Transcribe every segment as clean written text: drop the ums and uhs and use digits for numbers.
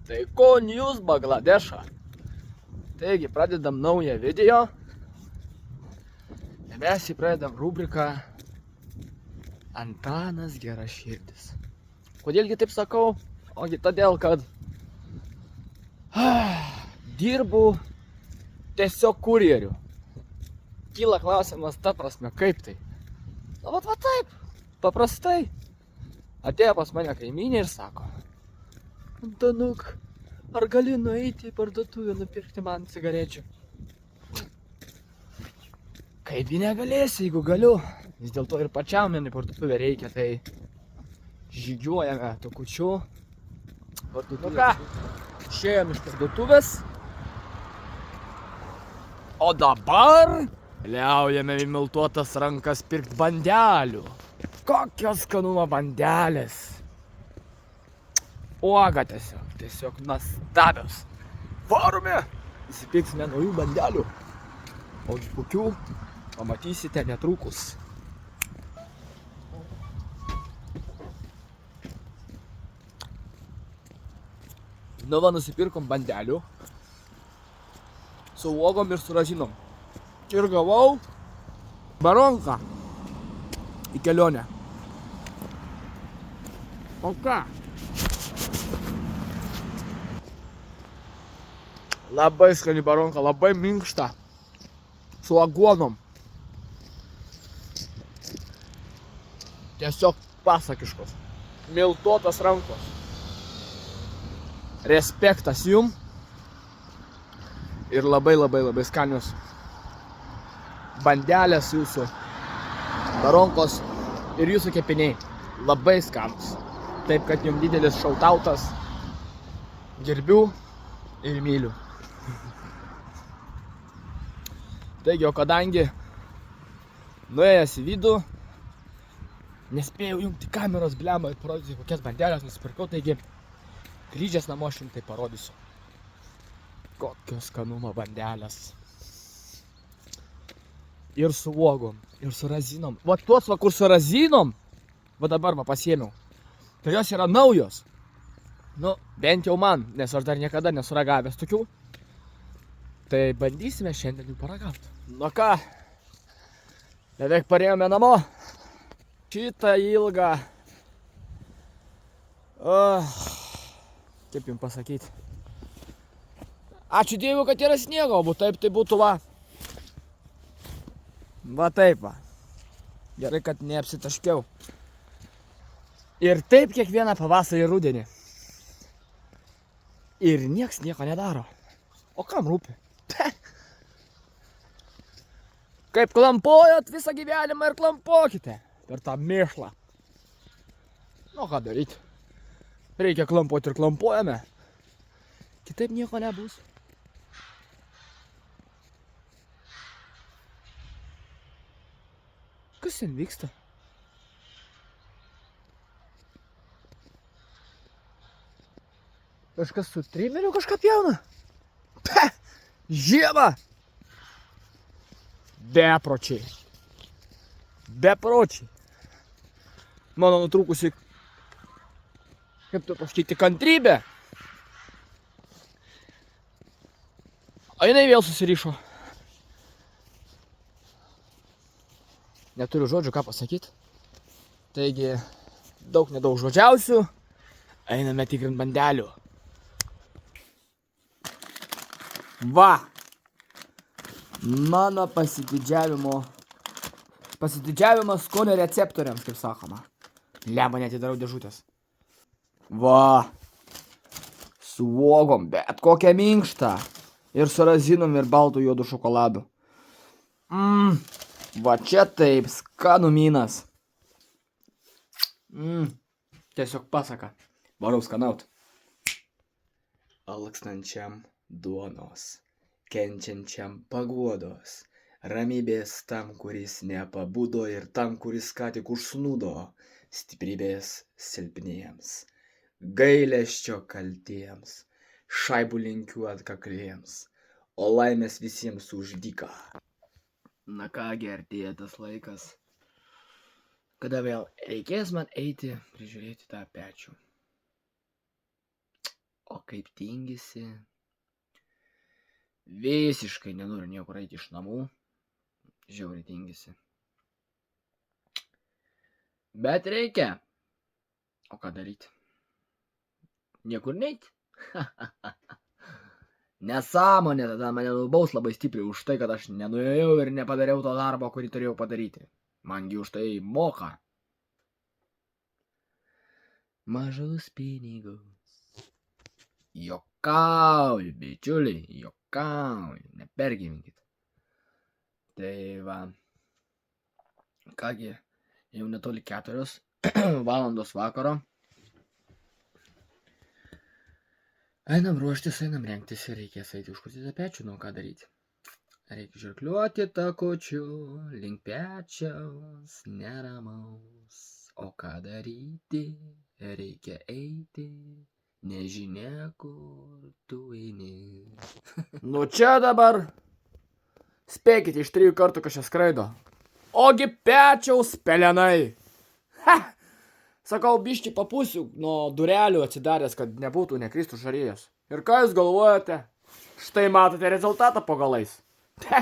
Tai ko News Bangladešą? Taigi, pradedam naują video. Ir mes pradedam rubriką Antanas Geraširdis. Kodėlgi taip sakau? Ogi todėl, kad dirbu tiesiog kurjeriu. Kyla klausimas ta prasme, kaip tai? Na, va taip, paprastai. Atėjo pas mane kaimynė ir sako: Antanuk, ar gali nueiti į parduotuvę nupirkti man cigarečių? Kaipgi negalėsi, jeigu galiu. Vis dėlto ir pačiam man į parduotuvę reikia, tai žygiuojame tokučiu. Nu ką, išėjom iš parduotuvės. O dabar liaujame į miltuotas rankas pirkt bandelių. Kokios skanumo bandelės. Uoga tiesiog nuostabios. Varome, įsipirksime naujų bandelių. O kokių pamatysite netrukus. Nu va, nusipirkom bandelių. Su uogom ir su razinom. Ir gavau baronką į kelionę. O ką? Labai skani baronka, labai minkšta. Su aguonom. Tiesiog pasakiškos. Miltuotas rankos. Respektas jum. Ir labai skanios bandelės jūsų, baronkos ir jūsų kepiniai. Labai skanus. Taip, kad jums didelis šautautas. Gerbiu ir myliu. Taigi, o kadangi nuėjęs į vidų, nespėjau jungti kameros blemą ir parodyti, kokias bandelės nusipirkau, taigi grįžęs namo aš jums tai parodysiu. Kokios skanumo bandelės. Ir su uogom, ir su razinom. Va tuos va, kur su razinom, va dabar va pasiėmiau. Tai jos yra naujos. Nu, bent jau man, nes aš dar niekada nesu ragavęs tokių. Tai bandysime šiandien jų paragauti. Nu ką, beveik parėjome namo. Šitą ilgą... kaip jums pasakyti. Ačiū Dievui, kad yra sniego, o taip tai būtų va. Va taip va. Gerai, kad neapsitaškiau. Ir taip kiekvieną pavasarį ir rudenį. Ir nieks nieko nedaro. O kam rūpi? Kaip klampojot visą gyvenimą ir klampokite per tą mėšlą. Nu ką daryti? Reikia klampoti ir klampojame. Kitaip nieko nebus. Kas ten vyksta? Kažkas su trimeriu kažką pjauna? Žiemą! Bepročiai. Bepročiai. Mano nutrūkusi, kaip tu pasakyti, kantrybė. O jinai vėl susirišo. Neturiu žodžių ką pasakyti. Taigi, nedaug žodžiausių. Einame tikrint bandelių. Va! Mano pasididžiavimas skonio receptoriams, kaip sakoma. Lemą neatidarau dėžutės. Va! Su uogom, bet kokia minkšta. Ir su razinom ir baltų juodų šokoladu. Va čia taip, skanumynas. Tiesiog pasaka. Varau skanaut. Alkstančiam duonos, kenčiančiam paguodos, ramybės tam, kuris nepabudo ir tam, kuris ką tik užsnūdo, stiprybės silpniems, gailesčio kaltiems, šaibų linkių atkakliems, o laimės visiems už dyką. Na kągi, artėja tas laikas, kada vėl reikės man eiti prižiūrėti tą pečių. O kaip tingisi. Visiškai nenori niekur eiti iš namų. Žiauriai tingisi. Bet reikia. O ką daryti? Niekur neiti. Nesąmonė, tada mane nubaus labai stipriai už tai, kad aš nenuėjau ir nepadariau to darbo, kurį turėjau padaryti. Mangi už tai moka. Mažus pinigus. Jokauju, bičiuliai, jokauju, nepergyvenkit. Tai va, kągi, jau netoli 4 valandos vakaro. Einam ruoštis, einam rengtis ir reikės eiti užkurti tą pečių, nu ką daryti. Reikia žirkliuoti takučiu, link pečiaus, neramaus. O ką daryti, reikia eiti, nežinia kur tu eini. Nu čia dabar, spėkite iš 3 kartų, kas čia skraido. Ogi pečiaus pelenai. Ha! Sakau, biškį papūsiu nuo durelių atsidaręs, kad nebūtų nekristų žarėjęs. Ir ką jūs galvojate? Štai matote rezultatą po galais. Te,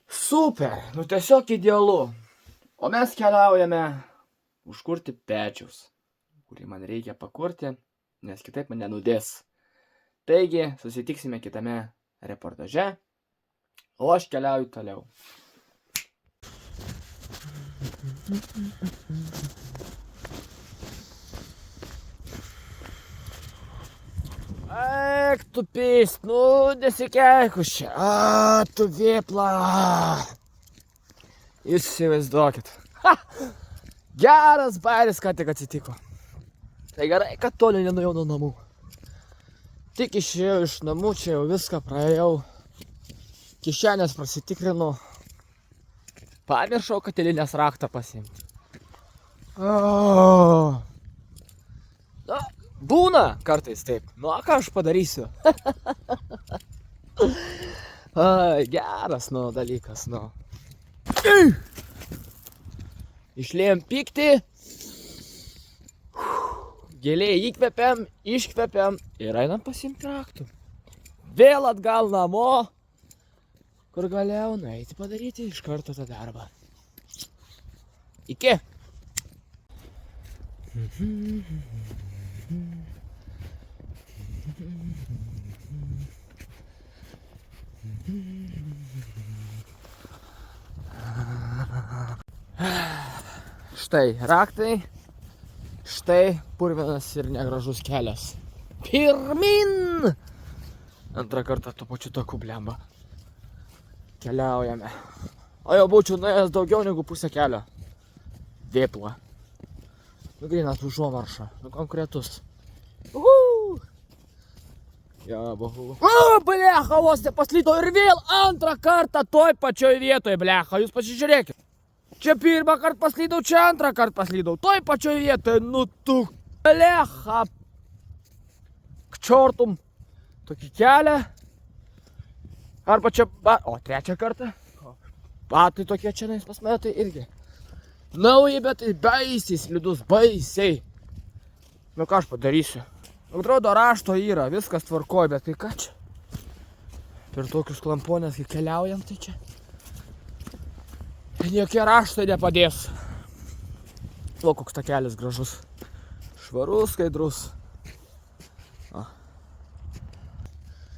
super, nu tiesiog idealu. O mes keliaujame užkurti pečiaus, kurį man reikia pakurti, nes kitaip mane nudės. Taigi, susitiksime kitame reportaže, o aš keliauju toliau. Eik, tu pys, nu nesikeikus čia. Tu vėpla. Įsivaizduokit. Ha! Geras bairis, ką tik atsitiko. Tai gerai, kad toli nenuėjau nuo namų. Tik išėjau iš namų, čia jau viską praėjau. Kišenės prasitikrinu. Pamiršau katilinės raktą pasiimti. Na, būna kartais taip. Nu, ką aš padarysiu? Geras, nu, dalykas, nu. Išlėjom pyktį. Giliai įkvepiam, iškvepiam ir einam pasiimti raktų. Vėl atgal namo, kur galėjau nueiti padaryti iš karto tą darbą. Iki. Štai raktai, štai purvinas ir negražus kelias. Pirmin! Antrą kartą tuo pačiu taku blemba. Keliaujame. O jau būčiau nuėjęs daugiau negu pusę kelio. Vėpla. Nu grynas užuomarša, nu konkretus. Jo, buhu. Blecha, vos nepaslydau ir vėl antrą kartą toj pačioj vietoje, blecha, jūs pasižiūrėkit. Čia pirmą kartą paslydau, čia antrą kartą paslydau, toj pačioj vietoje, nu tu, blecha. Kčiortum tokį kelią. Arba čia, o trečią kartą. Batai tokie čia pas mane tai irgi. Nauji, bet tai baisiai slidus, baisiai. Nu ką aš padarysiu? Atrodo rašto yra, viskas tvarkoj, bet tai ką čia? Per tokius klamponės, kai keliaujam, tai čia. Jokie raštai nepadės. O, koks takelis gražus. Švarus, skaidrus.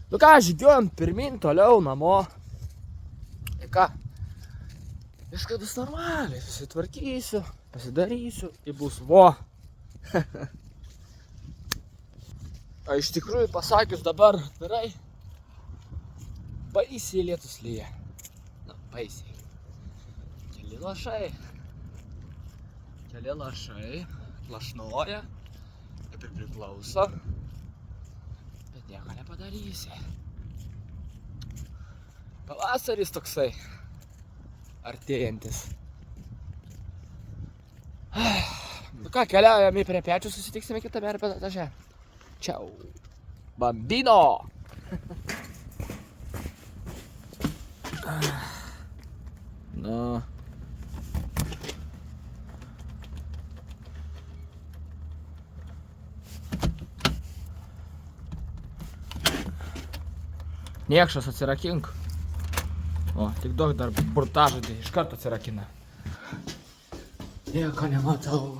Nu ką, žygiuojam pirmin, toliau, namo. Tai ką? Viskas bus normaliai, susitvarkysiu, pasidarysiu, tai bus vo. O iš tikrųjų pasakius dabar, gerai, baisiai lietus lyja. Na, baisiai. Keli lašai, lašnoja, kaip ir priklauso, bet nieko nepadarysi. Pavasaris toksai, artėjantis. Nu ką, keliaujame prie pečių, susitiksime kitame reportaže. Čiau, bambino! Nu. Niekšas atsirakink. O, tik duok dar burtažodį, iš karto atsirakina. Nieko nematau.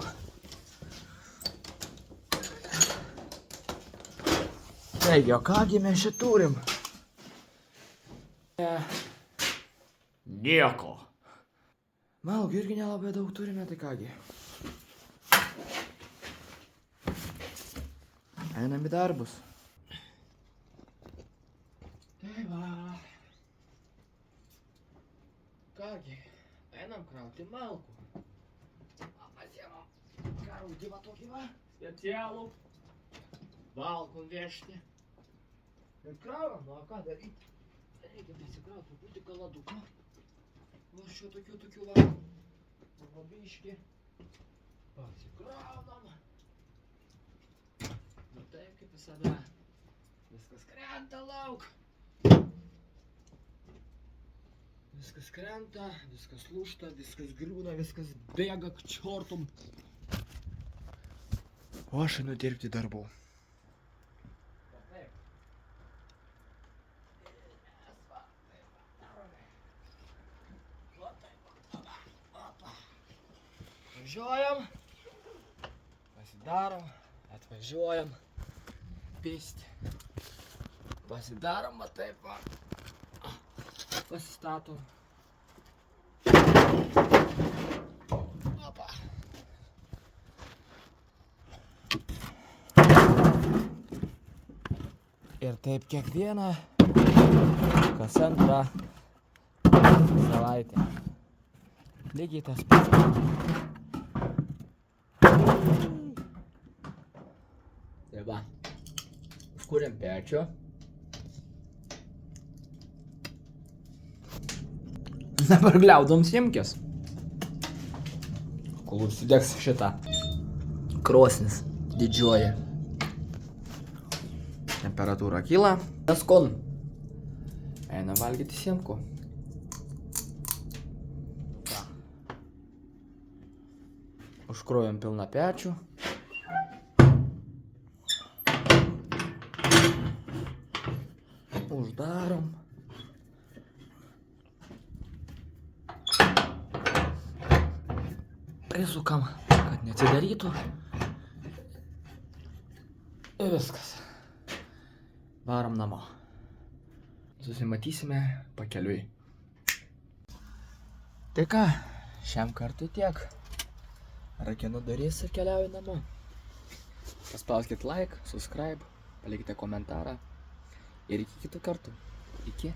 Taigi, o kągi mes čia turim? Nieko. Malgi irgi nelabai daug turime, tai kągi. Einam į darbus. Tai va. Kągi, einam krauti malkų. Pasiemam krautį tokį va, specialų. Malkom vežti. Ir kraunam, nu o ką daryti? Reikia pasikraut truputį kaladuką. Va šio tokių va. Va biškį. Pasikraunam. Nu taip kaip visada. Viskas krenta lauk. Viskas krenta, viskas lūžta, viskas griūna, viskas bėga k čiortum. O aš einu dirbti darbų. Važiuojam, pasidarom, atvažiuojam, pisti, pasidarom, va taip va, pasistatom. Opa. Ir taip kiekvieną, kas antrą savaitę. Lygiai tas pats. Tai va, užkūrėm pečių. Dabar gliaudom simkės. Kol užsidegs šitą krosnis didžioji. Temperatūra kyla. Neskon. Eina valgyti simkų. Užkrovėm pilną pečių. Uždarom. Prisukam, kad neatsidarytų. Ir viskas. Varom namo. Susimatysime pakeliui. Tai ką, šiam kartui tiek. Rakinu duris ir keliauju namo. Paspauskit like, subscribe, palikite komentarą. Ir iki kitų kartų. Iki.